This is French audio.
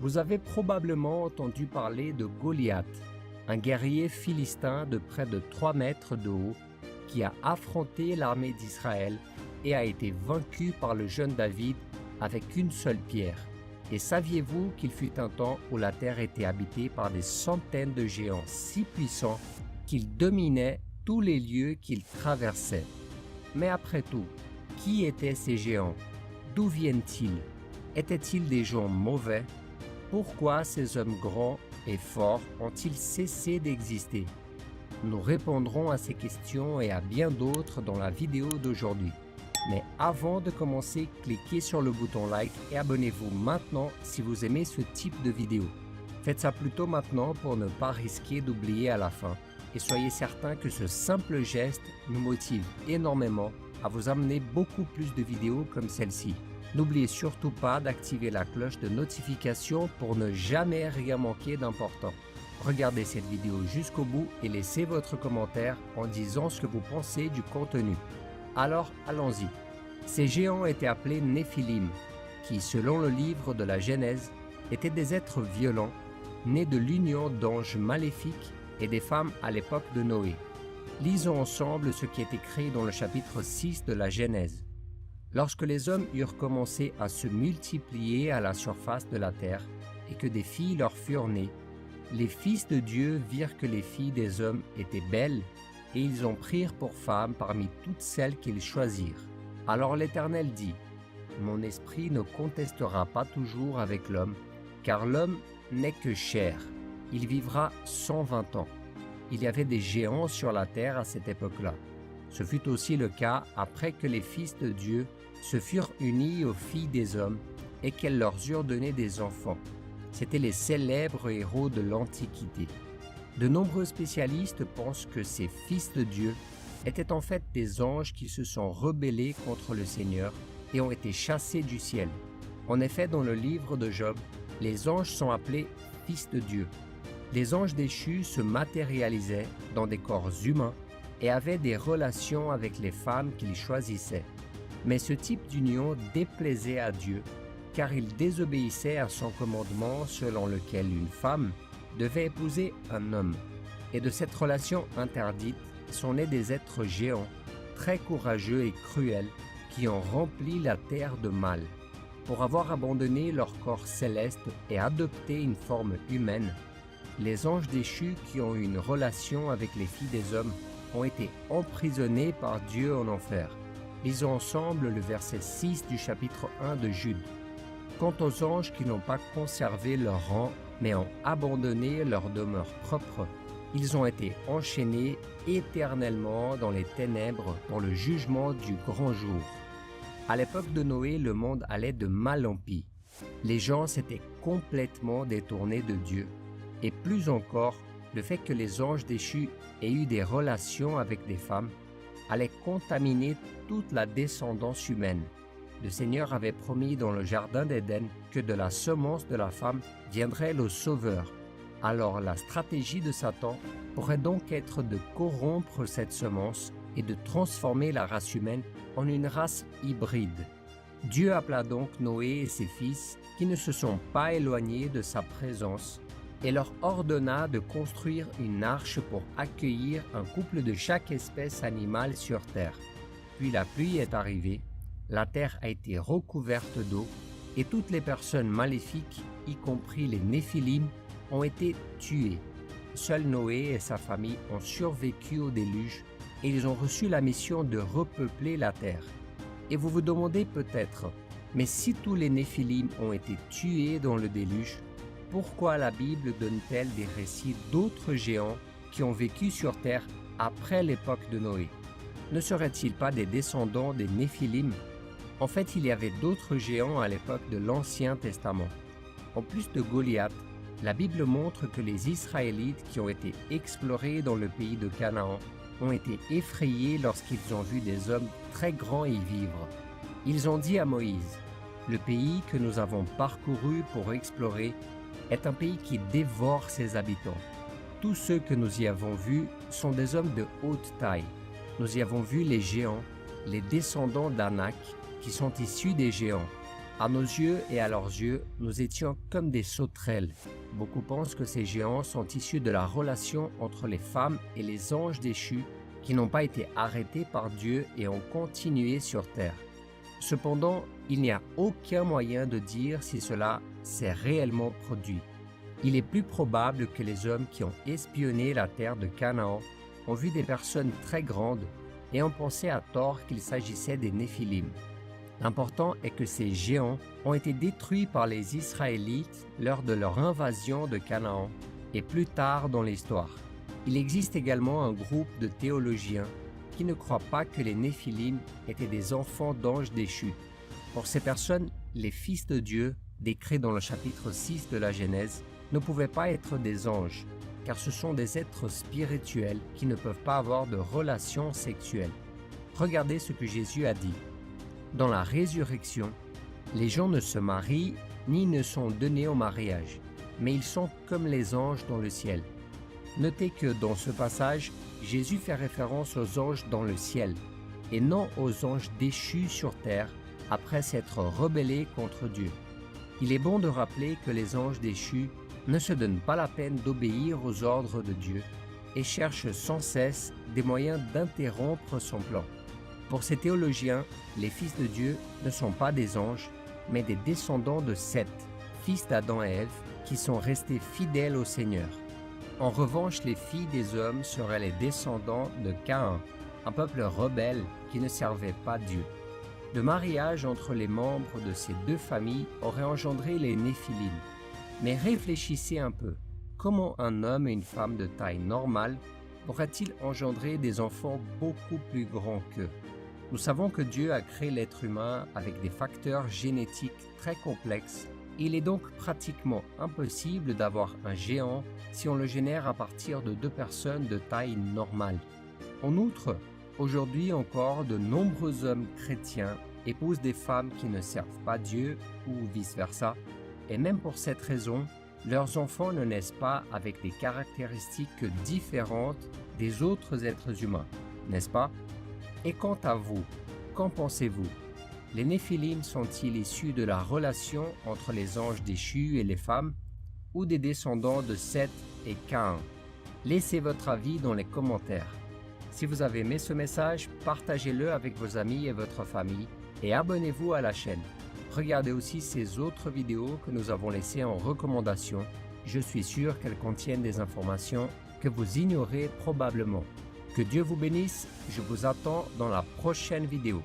Vous avez probablement entendu parler de Goliath, un guerrier philistin de près de 3 mètres de haut qui a affronté l'armée d'Israël et a été vaincu par le jeune David avec une seule pierre. Et saviez-vous qu'il fut un temps où la terre était habitée par des centaines de géants si puissants qu'ils dominaient tous les lieux qu'ils traversaient? Mais après tout, qui étaient ces géants? D'où viennent-ils? Étaient-ils des gens mauvais? Pourquoi ces hommes grands et forts ont-ils cessé d'exister? Nous répondrons à ces questions et à bien d'autres dans la vidéo d'aujourd'hui. Mais avant de commencer, cliquez sur le bouton like et abonnez-vous maintenant si vous aimez ce type de vidéo. Faites ça plutôt maintenant pour ne pas risquer d'oublier à la fin. Et soyez certain que ce simple geste nous motive énormément à vous amener beaucoup plus de vidéos comme celle-ci. N'oubliez surtout pas d'activer la cloche de notification pour ne jamais rien manquer d'important. Regardez cette vidéo jusqu'au bout et laissez votre commentaire en disant ce que vous pensez du contenu. Alors allons-y. Ces géants étaient appelés Néphilim, qui, selon le livre de la Genèse, étaient des êtres violents, nés de l'union d'anges maléfiques et des femmes à l'époque de Noé. Lisons ensemble ce qui est écrit dans le chapitre 6 de la Genèse. Lorsque les hommes eurent commencé à se multiplier à la surface de la terre et que des filles leur furent nées, les fils de Dieu virent que les filles des hommes étaient belles et ils en prirent pour femmes parmi toutes celles qu'ils choisirent. Alors l'Éternel dit : « Mon esprit ne contestera pas toujours avec l'homme, car l'homme n'est que chair. Il vivra 120 ans. » Il y avait des géants sur la terre à cette époque-là. Ce fut aussi le cas après que les fils de Dieu se furent unis aux filles des hommes et qu'elles leur eurent donné des enfants. C'étaient les célèbres héros de l'Antiquité. De nombreux spécialistes pensent que ces fils de Dieu étaient en fait des anges qui se sont rebellés contre le Seigneur et ont été chassés du ciel. En effet, dans le livre de Job, les anges sont appelés fils de Dieu. Les anges déchus se matérialisaient dans des corps humains et avaient des relations avec les femmes qu'ils choisissaient. Mais ce type d'union déplaisait à Dieu, car il désobéissait à son commandement selon lequel une femme devait épouser un homme. Et de cette relation interdite sont nés des êtres géants, très courageux et cruels, qui ont rempli la terre de mal. Pour avoir abandonné leur corps céleste et adopté une forme humaine, les anges déchus qui ont eu une relation avec les filles des hommes ont été emprisonnés par Dieu en enfer. Lisons ensemble le verset 6 du chapitre 1 de Jude. Quant aux anges qui n'ont pas conservé leur rang, mais ont abandonné leur demeure propre, ils ont été enchaînés éternellement dans les ténèbres pour le jugement du grand jour. À l'époque de Noé, le monde allait de mal en pis. Les gens s'étaient complètement détournés de Dieu. Et plus encore, le fait que les anges déchus aient eu des relations avec des femmes allait contaminer toute la descendance humaine. Le Seigneur avait promis dans le jardin d'Éden que de la semence de la femme viendrait le Sauveur. Alors la stratégie de Satan pourrait donc être de corrompre cette semence et de transformer la race humaine en une race hybride. Dieu appela donc Noé et ses fils, qui ne se sont pas éloignés de sa présence, et leur ordonna de construire une arche pour accueillir un couple de chaque espèce animale sur terre. Puis la pluie est arrivée, la terre a été recouverte d'eau, et toutes les personnes maléfiques, y compris les Néphilim, ont été tuées. Seul Noé et sa famille ont survécu au déluge, et ils ont reçu la mission de repeupler la terre. Et vous vous demandez peut-être, mais si tous les Néphilim ont été tués dans le déluge, pourquoi la Bible donne-t-elle des récits d'autres géants qui ont vécu sur terre après l'époque de Noé? Ne seraient-ils pas des descendants des Néphilim? En fait, il y avait d'autres géants à l'époque de l'Ancien Testament. En plus de Goliath, la Bible montre que les Israélites qui ont été explorés dans le pays de Canaan ont été effrayés lorsqu'ils ont vu des hommes très grands y vivre. Ils ont dit à Moïse : « Le pays que nous avons parcouru pour explorer est un pays qui dévore ses habitants. Tous ceux que nous y avons vus sont des hommes de haute taille. Nous y avons vu les géants, les descendants d'Anak, qui sont issus des géants. À nos yeux et à leurs yeux, nous étions comme des sauterelles. Beaucoup pensent que ces géants sont issus de la relation entre les femmes et les anges déchus qui n'ont pas été arrêtés par Dieu et ont continué sur terre. Cependant, il n'y a aucun moyen de dire si cela s'est réellement produit. Il est plus probable que les hommes qui ont espionné la terre de Canaan ont vu des personnes très grandes et ont pensé à tort qu'il s'agissait des Néphilim. L'important est que ces géants ont été détruits par les Israélites lors de leur invasion de Canaan et plus tard dans l'histoire. Il existe également un groupe de théologiens qui ne croient pas que les Néphilim étaient des enfants d'anges déchus. Pour ces personnes, les fils de Dieu, décrits dans le chapitre 6 de la Genèse, ne pouvaient pas être des anges, car ce sont des êtres spirituels qui ne peuvent pas avoir de relations sexuelles. Regardez ce que Jésus a dit. Dans la résurrection, les gens ne se marient ni ne sont donnés au mariage, mais ils sont comme les anges dans le ciel. Notez que dans ce passage, Jésus fait référence aux anges dans le ciel, et non aux anges déchus sur terre après s'être rebellés contre Dieu. Il est bon de rappeler que les anges déchus ne se donnent pas la peine d'obéir aux ordres de Dieu et cherchent sans cesse des moyens d'interrompre son plan. Pour ces théologiens, les fils de Dieu ne sont pas des anges, mais des descendants de Seth, fils d'Adam et Ève, qui sont restés fidèles au Seigneur. En revanche, les filles des hommes seraient les descendants de Caïn, un peuple rebelle qui ne servait pas Dieu. Le mariage entre les membres de ces deux familles aurait engendré les Néphilim. Mais réfléchissez un peu, comment un homme et une femme de taille normale pourraient-ils engendrer des enfants beaucoup plus grands qu'eux? Nous savons que Dieu a créé l'être humain avec des facteurs génétiques très complexes. Il est donc pratiquement impossible d'avoir un géant si on le génère à partir de deux personnes de taille normale. En outre, aujourd'hui encore, de nombreux hommes chrétiens épousent des femmes qui ne servent pas Dieu ou vice-versa, et même pour cette raison, leurs enfants ne naissent pas avec des caractéristiques différentes des autres êtres humains, n'est-ce pas? Et quant à vous, qu'en pensez-vous? Les Néphilim sont-ils issus de la relation entre les anges déchus et les femmes, ou des descendants de Seth et Caïn? Laissez votre avis dans les commentaires. Si vous avez aimé ce message, partagez-le avec vos amis et votre famille, et abonnez-vous à la chaîne. Regardez aussi ces autres vidéos que nous avons laissées en recommandation. Je suis sûr qu'elles contiennent des informations que vous ignorez probablement. Que Dieu vous bénisse, je vous attends dans la prochaine vidéo.